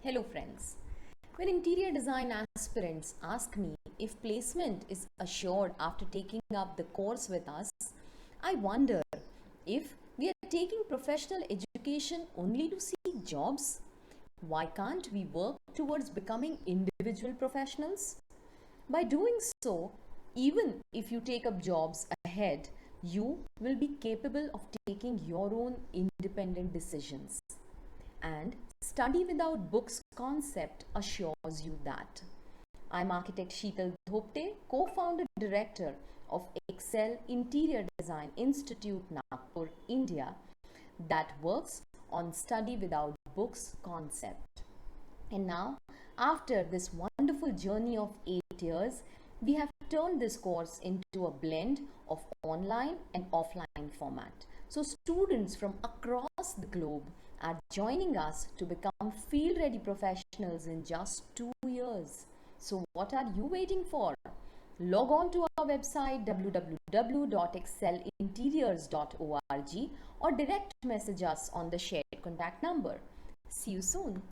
Hello friends. When interior design aspirants ask me if placement is assured after taking up the course with us, I wonder if we are taking professional education only to seek jobs. Why can't we work towards becoming individual professionals? By doing so, even if you take up jobs ahead, you will be capable of taking your own independent decisions. And study without books concept assures you that. I'm architect Sheetal Dhopte, co-founder director of Excel Interior Design Institute Nagpur, India, that works on study without books concept. And now, after this wonderful journey of 8 years, we have turned this course into a blend of online and offline format. So students from across the globe are joining us to become field-ready professionals in just 2 years. So what are you waiting for? Log on to our website www.excelinteriors.org or direct message us on the shared contact number. See you soon.